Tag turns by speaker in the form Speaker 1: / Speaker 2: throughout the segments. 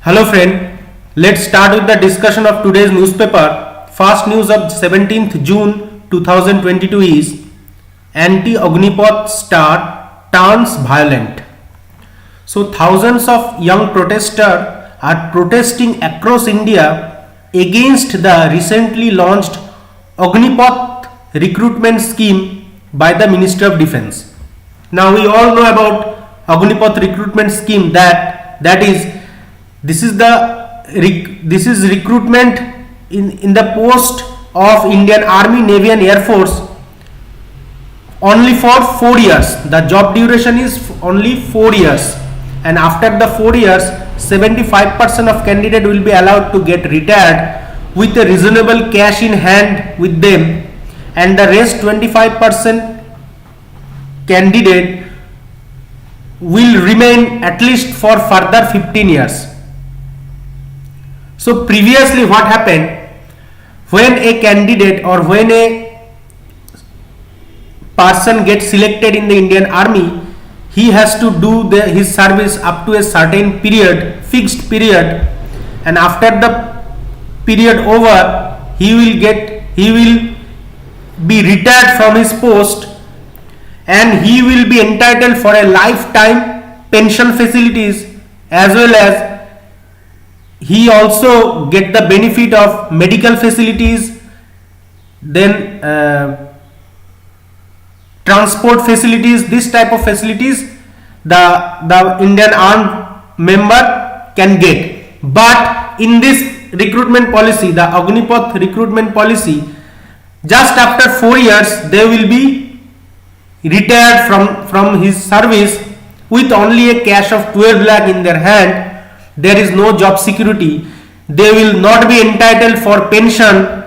Speaker 1: Hello friend, let's start with the discussion of today's newspaper. First news of 17th June 2022 is Anti-Agnipath star turns violent. So thousands of young protesters are protesting across India against the recently launched Agnipath recruitment scheme by the Ministry of Defence. Now we all know about Agnipath recruitment scheme that is this is recruitment in the post of Indian Army, Navy and Air Force only for 4 years. The job duration is only 4 years, and after the 4 years 75% of candidate will be allowed to get retired with a reasonable cash in hand with them, and the rest 25% candidate will remain at least for further 15 years. So previously what happened, when a candidate or when a person gets selected in the Indian Army, he has to do his service up to a certain period, fixed period, and after the period over, he will be retired from his post, and he will be entitled for a lifetime pension facilities, as well as he also get the benefit of medical facilities, then transport facilities. This type of facilities the Indian armed member can get. But in this recruitment policy, the Agnipath recruitment policy, just after 4 years they will be retired from his service with only a cash of 12 lakh in their hand. There is no job security. They will not be entitled for pension.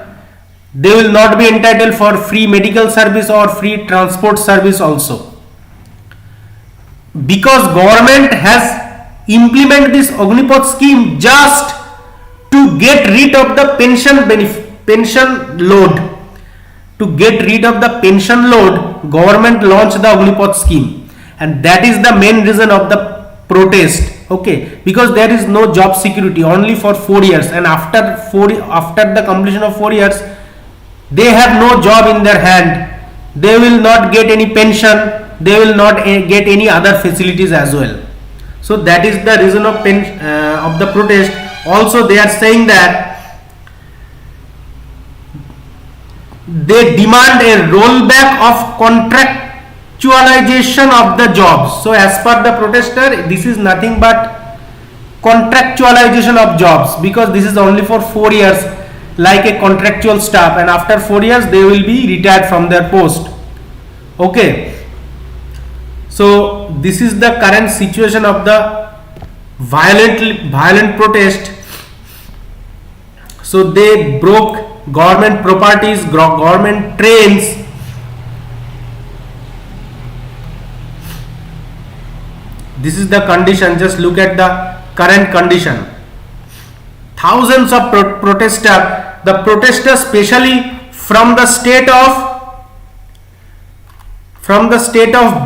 Speaker 1: They will not be entitled for free medical service or free transport service also. Because government has implemented this Agnipath scheme just to get rid of the pension load. To get rid of the pension load, government launched the Agnipath scheme, and that is the main reason of the protest. Okay, because there is no job security only for 4 years, and after the completion of 4 years they have no job in their hand. They will not get any pension, they will not get any other facilities as well. So that is the reason of the protest. Also they are saying that they demand a rollback of contractualization of the jobs. So as per the protester, this is nothing but contractualization of jobs, because this is only for 4 years like a contractual staff, and after 4 years they will be retired from their post. Okay, so this is the current situation of the violent protest. So they broke government properties, government trains. This is the condition. Just look at the current condition. Thousands of protesters, especially from the state of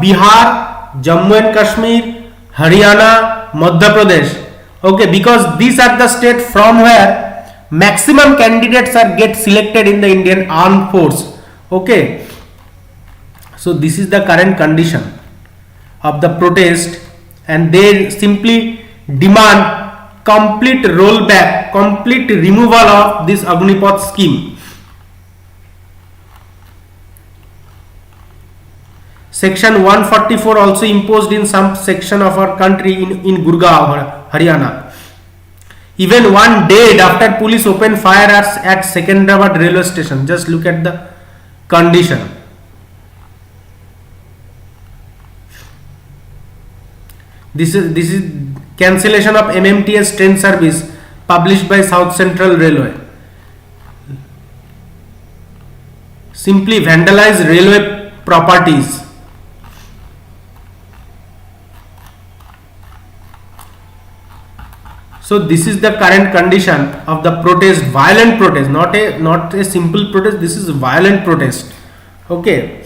Speaker 1: Bihar, Jammu and Kashmir, Haryana, Madhya Pradesh. Okay, because these are the states from where maximum candidates get selected in the Indian Armed Force. Okay, so this is the current condition of the protest, and they simply demand complete rollback, complete removal of this Agnipath scheme. Section 144 also imposed in some section of our country in Gurgaon, Haryana. Even one day after police opened fire at Secunderabad railway station. Just look at the condition. This is cancellation of MMTS train service published by South Central Railway. Simply vandalize railway properties. So this is the current condition of the protest, violent protest, not a simple protest. This is violent protest. Okay.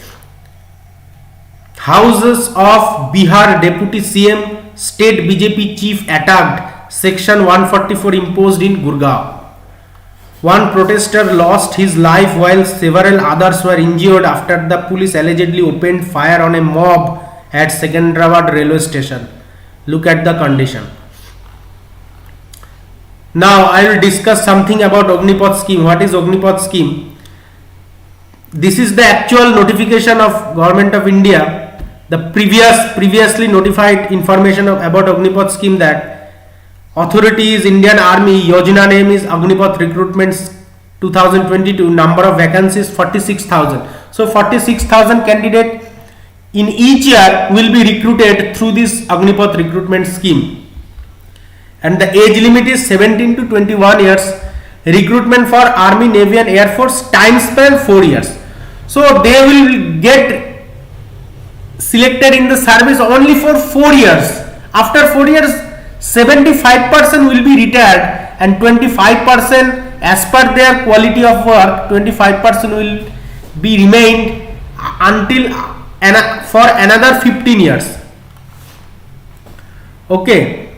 Speaker 1: Houses of Bihar Deputy CM State BJP chief attacked, Section 144 imposed in Gurgaon. One protester lost his life while several others were injured after the police allegedly opened fire on a mob at Secunderabad railway station. Look at the condition. Now I will discuss something about Agnipath scheme. What is Agnipath scheme? This is the actual notification of Government of India. The previously notified information about Agnipath scheme, that authority is Indian Army, Yojana name is Agnipath Recruitments 2022, number of vacancies 46,000. So 46,000 candidate in each year will be recruited through this Agnipath recruitment scheme. And the age limit is 17 to 21 years. Recruitment for Army, Navy and Air Force, time span 4 years. So they will get selected in the service only for 4 years. After 4 years, 75% will be retired and 25% as per their quality of work, 25% will be remained until for another 15 years. Okay.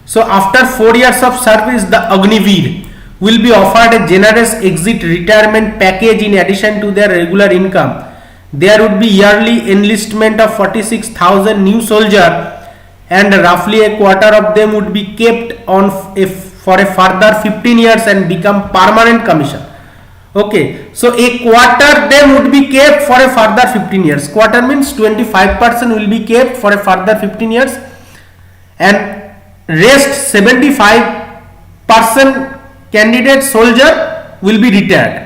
Speaker 1: So after 4 years of service, the Agniveer will be offered a generous exit retirement package in addition to their regular income. There would be yearly enlistment of 46,000 new soldiers, and roughly a quarter of them would be kept on for a further 15 years and become permanent commission. Okay, so a quarter them would be kept for a further 15 years. Quarter means 25% will be kept for a further 15 years, and rest 75% candidate soldier will be retired.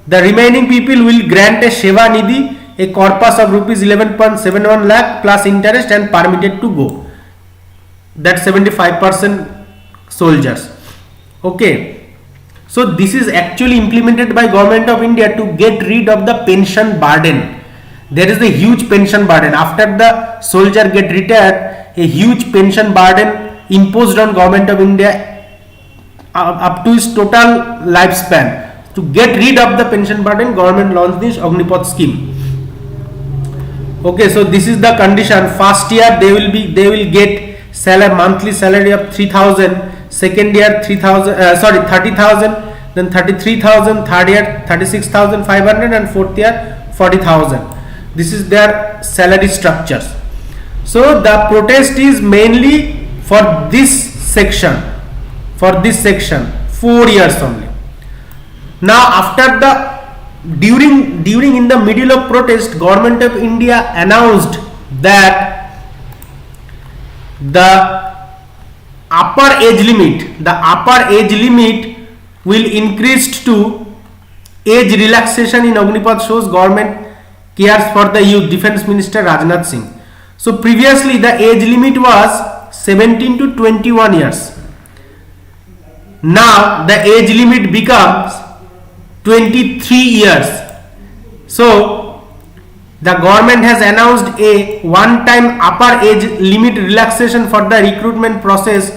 Speaker 1: The remaining people will grant a Seva Nidhi, a corpus of rupees 11.71 lakh plus interest, and permitted to go. That 75% soldiers. Okay. So this is actually implemented by Government of India to get rid of the pension burden. There is a huge pension burden. After the soldier get retired, a huge pension burden imposed on Government of India up to his total lifespan. To get rid of the pension burden, government launched this Agnipath scheme. Okay, so this is the condition. First year they will get monthly salary of 3,000. Second year 30,000. Then 33,000. Third year 36,500, and fourth year 40,000. This is their salary structures. So the protest is mainly for this section. 4 years only. Now after during in the middle of protest, Government of India announced that the upper age limit will increase to age relaxation in Agnipath shows government cares for the youth. Defense Minister Rajnath Singh. So previously the age limit was 17 to 21 years. Now the age limit becomes 23 years. So the government has announced a one-time upper age limit relaxation for the recruitment process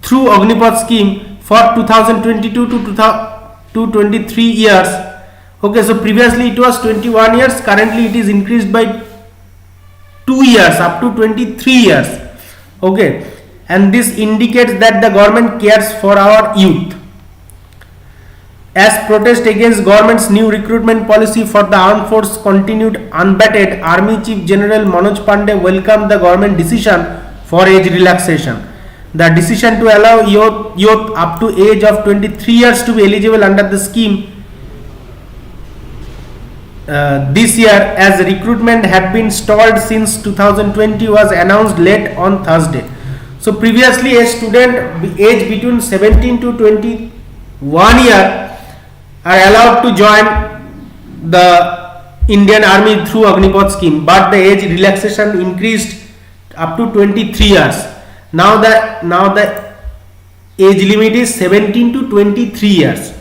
Speaker 1: through Agnipath scheme for 2022 to 23 years. Okay, so previously it was 21 years. Currently it is increased by 2 years up to 23 years. Okay, and this indicates that the government cares for our youth. As protest against government's new recruitment policy for the armed force continued unabated, Army Chief General Manoj Pandey welcomed the government decision for age relaxation. The decision to allow youth up to age of 23 years to be eligible under the scheme this year, as recruitment had been stalled since 2020, was announced late on Thursday. So previously a student aged between 17 to 21 year are allowed to join the Indian Army through Agnipath scheme, but the age relaxation increased up to 23 years. Now the age limit is 17 to 23 years,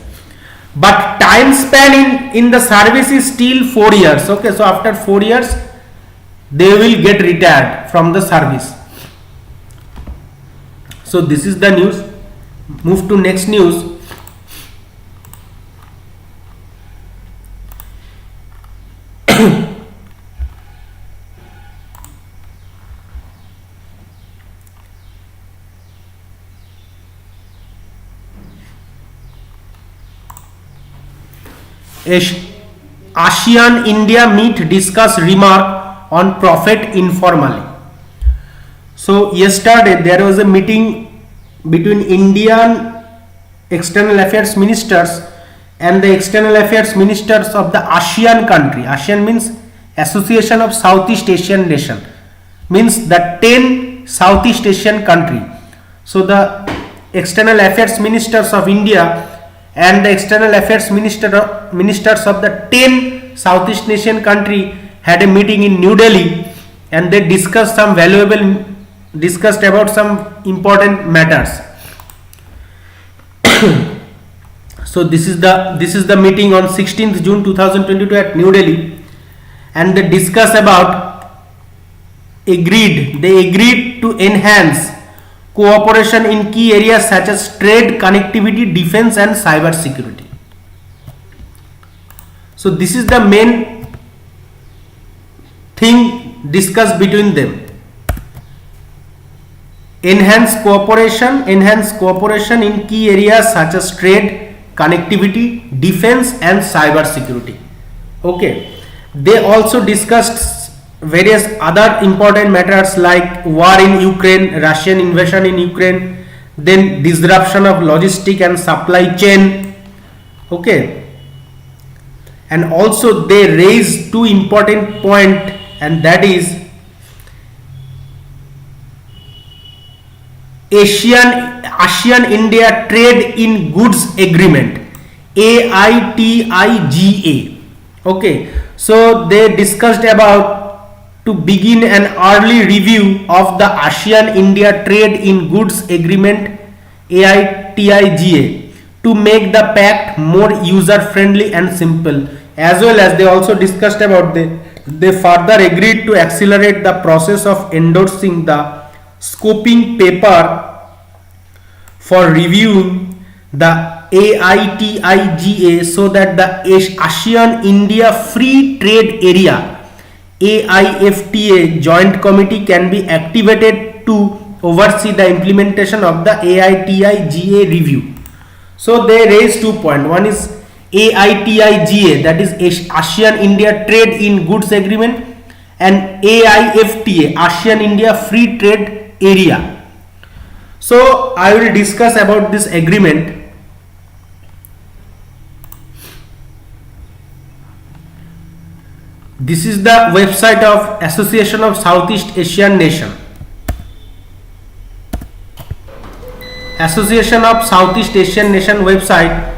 Speaker 1: but time span in the service is still 4 years. Okay, so after 4 years they will get retired from the service. So this is the news. Move to next news. ASEAN-India meet discuss remark on profit informally. So yesterday there was a meeting between Indian external affairs ministers and the external affairs ministers of the ASEAN country. ASEAN means Association of Southeast Asian Nation, means the 10 Southeast Asian country. So the external affairs ministers of India and the external affairs ministers of the 10 Southeast Asian country had a meeting in New Delhi, and they discussed about some important matters. So this is the meeting on 16th June 2022 at New Delhi, and they discuss about they agreed to enhance cooperation in key areas such as trade, connectivity, defense and cyber security. So this is the main thing discussed between them. Enhance cooperation in key areas such as trade, connectivity, defense and cyber security. Okay. They also discussed various other important matters like war in Ukraine, Russian invasion in Ukraine, then disruption of logistic and supply chain. Okay. And also they raised two important points, and that is ASEAN-India Trade in Goods Agreement, AITIGA. Okay, so they discussed about to begin an early review of the ASEAN-India Trade in Goods Agreement, AITIGA, to make the pact more user-friendly and simple. As well as they also discussed about they further agreed to accelerate the process of endorsing the scoping paper for reviewing the AITIGA, so that the ASEAN-India Free Trade Area AIFTA Joint Committee can be activated to oversee the implementation of the AITIGA review. So they raised 2 points. One is AITIGA, that is ASEAN-India Trade in Goods Agreement, and AIFTA, ASEAN-India Free Trade Area. So I will discuss about this agreement. This is the website of Association of Southeast Asian Nation. Association of Southeast Asian Nation website,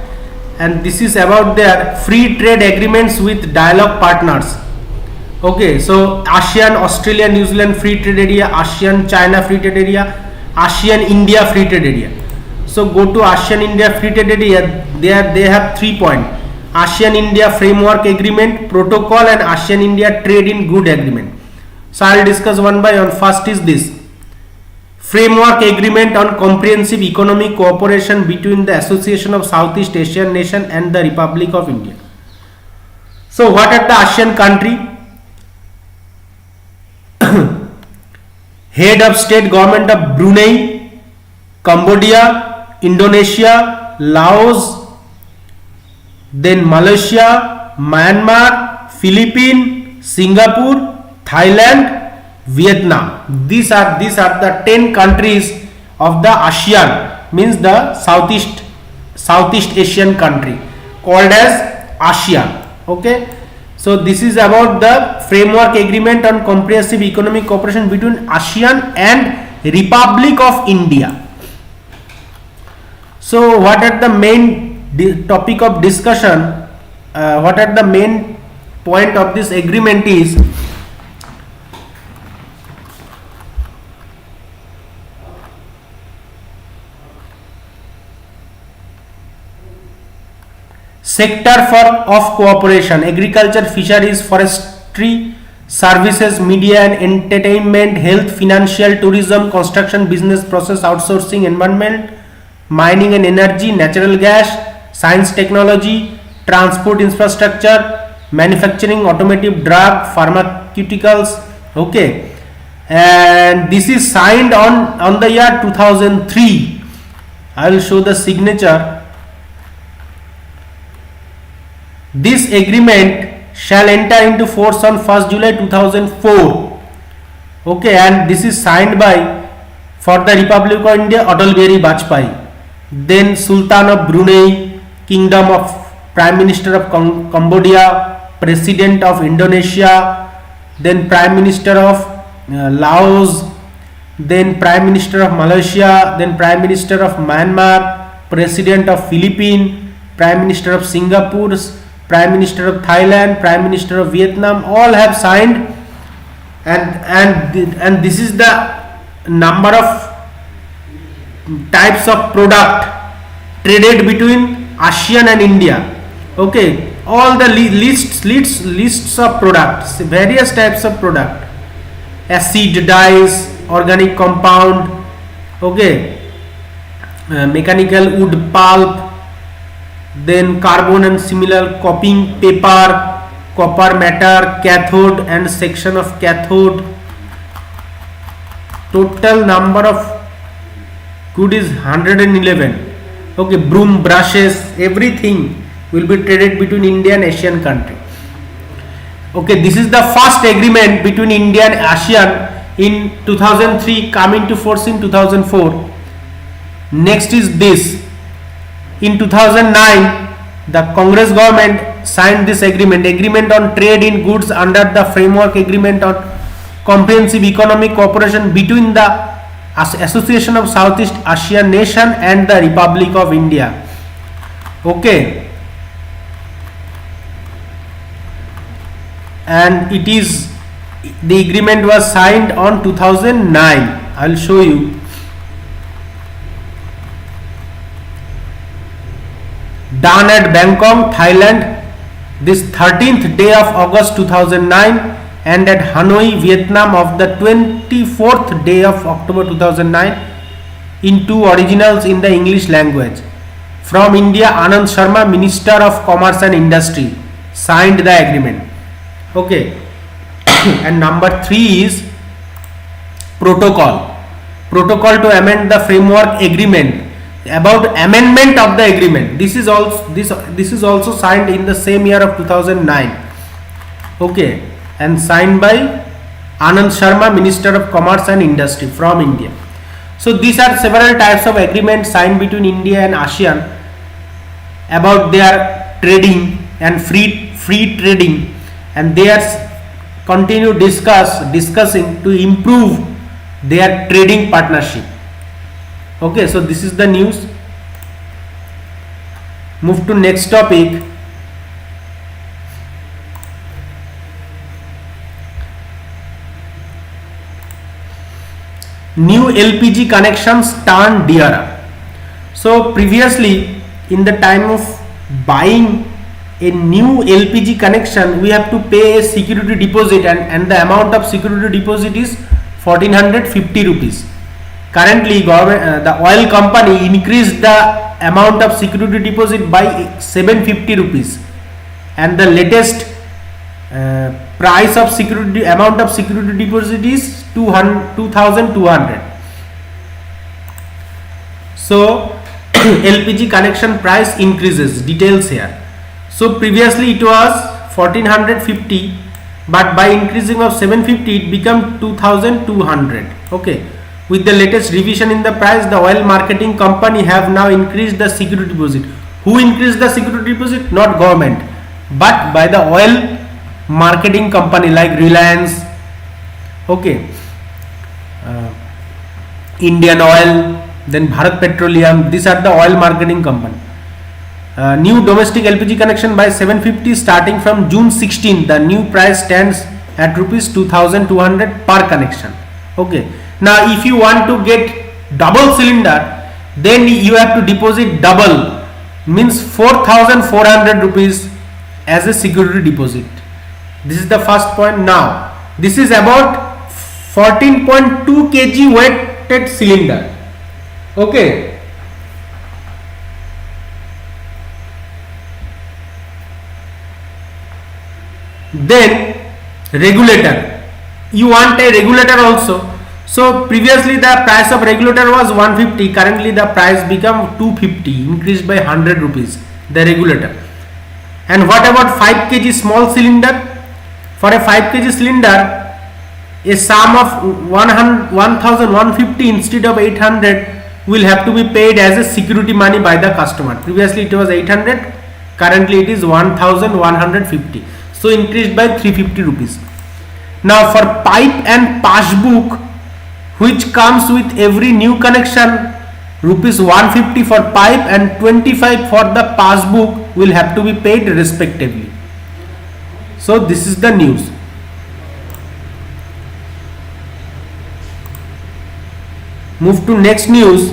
Speaker 1: and this is about their free trade agreements with dialogue partners. Okay, so ASEAN, Australia, New Zealand Free Trade Area, ASEAN, China Free Trade Area, ASEAN-India Free Trade Area. So go to ASEAN-India Free Trade Area. There they have 3 points: ASEAN-India Framework Agreement, Protocol, and ASEAN-India Trade in Good Agreement. So I will discuss one by one. First is this Framework Agreement on Comprehensive Economic Cooperation between the Association of Southeast Asian Nation and the Republic of India. So what are the ASEAN country? Head of State Government of Brunei, Cambodia, Indonesia, Laos, then Malaysia, Myanmar, Philippines, Singapore, Thailand, Vietnam. These are the 10 countries of the ASEAN, means the Southeast Asian country, called as ASEAN. Okay, so this is about the Framework Agreement on Comprehensive Economic Cooperation between ASEAN and Republic of India. So what are the main topic of discussion? What are the main point of this agreement is sector of cooperation: agriculture, fisheries, forestry, services, media and entertainment, health, financial, tourism, construction, business process outsourcing, environment, mining and energy, natural gas, science, technology, transport infrastructure, manufacturing, automotive, drug, pharmaceuticals. Okay, and this is signed on the year 2003. I will show the signature. This agreement shall enter into force on 1st July 2004. Okay, and this is signed by, for the Republic of India, Atal Bihari Vajpayee, then Sultan of Brunei, Kingdom of Prime Minister of Cambodia, President of Indonesia, then Prime Minister of Laos, then Prime Minister of Malaysia, then Prime Minister of Myanmar, President of Philippines, Prime Minister of Singapore, Prime Minister of Thailand, Prime Minister of Vietnam, all have signed, and this is the number of types of product traded between ASEAN and India. Okay, all the lists of products, various types of product, acid, dyes, organic compound, okay, mechanical wood pulp, then carbon and similar copying paper, copper matter, cathode and section of cathode. Total number of good is 111. Okay, broom, brushes, everything will be traded between India and Asian country. Okay, this is the first agreement between India and ASEAN in 2003, coming to force in 2004. Next is this. In 2009, the Congress government signed this agreement on trade in goods under the framework agreement on comprehensive economic cooperation between the Association of Southeast Asian Nation and the Republic of India. Okay, and the agreement was signed on 2009. I will show you. Done at Bangkok, Thailand, this 13th day of August 2009, and at Hanoi, Vietnam, of the 24th day of October 2009, in two originals in the English language. From India, Anand Sharma, Minister of Commerce and Industry, signed the agreement. Okay, and number 3 is protocol to amend the framework agreement. About amendment of the agreement, this is also signed in the same year of 2009. Okay, and signed by Anand Sharma, Minister of Commerce and Industry from India. So these are several types of agreements signed between India and ASEAN about their trading and free trading, and they are continue discussing to improve their trading partnership. Okay, so this is the news. Move to next topic. New LPG connections turn dearer. So previously, in the time of buying a new LPG connection, we have to pay a security deposit, and the amount of security deposit is 1450 rupees. Currently, the oil company increased the amount of security deposit by 750 rupees, and the latest price of amount of security deposit is 2200. So LPG connection price increases. Details here. So previously it was 1450, but by increasing of 750 it became 2200. Okay, with the latest revision in the price, the oil marketing company have now increased the security deposit. Who increased the security deposit? Not government, but by the oil marketing company like Reliance, okay, Indian Oil, then Bharat Petroleum. These are the oil marketing company. New domestic LPG connection by 750 starting from June 16. The new price stands at rupees 2200 per connection. Okay. Now if you want to get double cylinder, then you have to deposit double, means 4400 rupees as a security deposit. This is the first point. Now this is about 14.2 kg weighted cylinder. Okay. Then regulator, you want a regulator also. So previously the price of regulator was 150, currently the price become 250, increased by 100 rupees, the regulator. And what about 5 kg small cylinder? For a 5 kg cylinder, a sum of 1150 instead of 800 will have to be paid as a security money by the customer. Previously it was 800, currently it is 1150, so increased by 350 rupees. Now for pipe and passbook, which comes with every new connection, rupees 150 for pipe and 25 for the passbook will have to be paid respectively. So this is the news. Move to next news.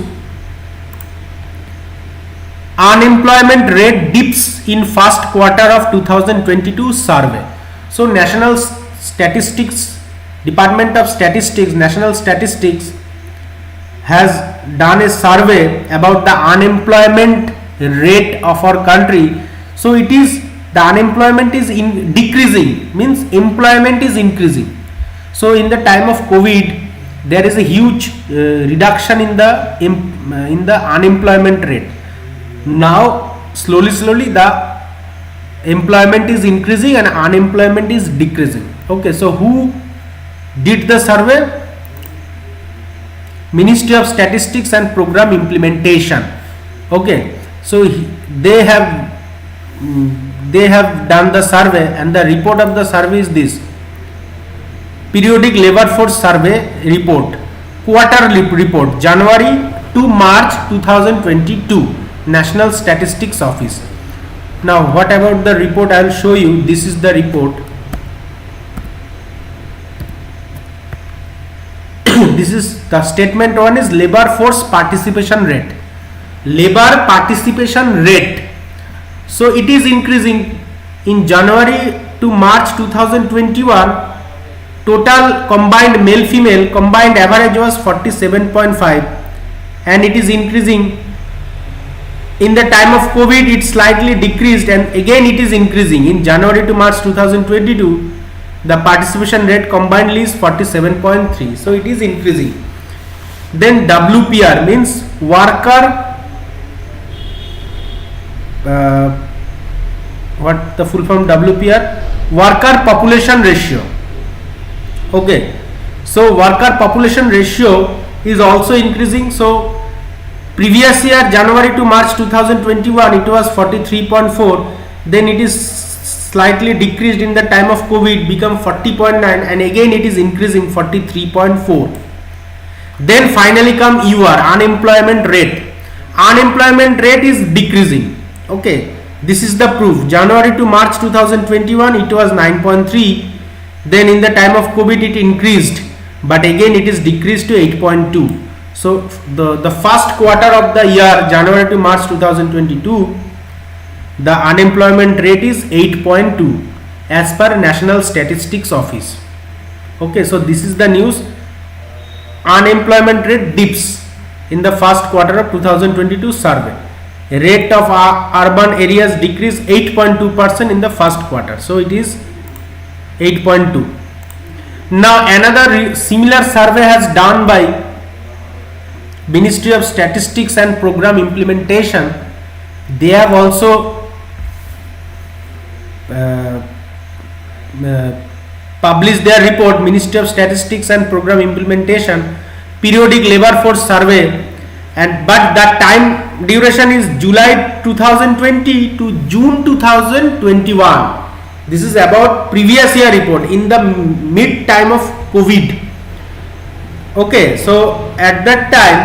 Speaker 1: Unemployment rate dips in first quarter of 2022 survey. So National Statistics, Department of Statistics, National Statistics has done a survey about the unemployment rate of our country. So it is, the unemployment is decreasing, means employment is increasing. So in the time of COVID, there is a huge reduction in the unemployment rate. Now slowly the employment is increasing and unemployment is decreasing. Okay, so who did the survey? Ministry of Statistics and Program Implementation. Okay, so they have done the survey, and the report of the survey is this: periodic labor force survey report, quarterly report, January to March 2022, National Statistics Office. Now what about the report? I will show you. This is the report. This is the statement one is labor force participation rate. Labor participation rate. So it is increasing in January to March 2021. Total combined male female combined average was 47.5, and it is increasing. In the time of COVID it slightly decreased, and again it is increasing. In January to March 2022, the participation rate combinedly is 47.3, so it is increasing. Then WPR means worker, what the full form WPR? Worker population ratio. Okay, so worker population ratio is also increasing. So previous year January to March 2021 it was 43.4, then it is slightly decreased in the time of COVID, become 40.9, and again it is increasing 43.4. Then finally come UR, unemployment rate. Unemployment rate is decreasing. Okay, this is the proof. January to March 2021 it was 9.3, then in the time of COVID it increased, but again it is decreased to 8.2. So the first quarter of the year, January to March 2022, the unemployment rate is 8.2 as per National Statistics Office. Okay, so this is the news. Unemployment rate dips in the first quarter of 2022 survey. Rate of urban areas decreased 8.2% in the first quarter. So it is 8.2. Now another similar survey has done by Ministry of Statistics and Program Implementation. They have also published their report, Ministry of Statistics and Program Implementation, periodic labor force survey, and but that time duration is July 2020 to June 2021. This is about previous year report in the mid time of COVID. Okay, so at that time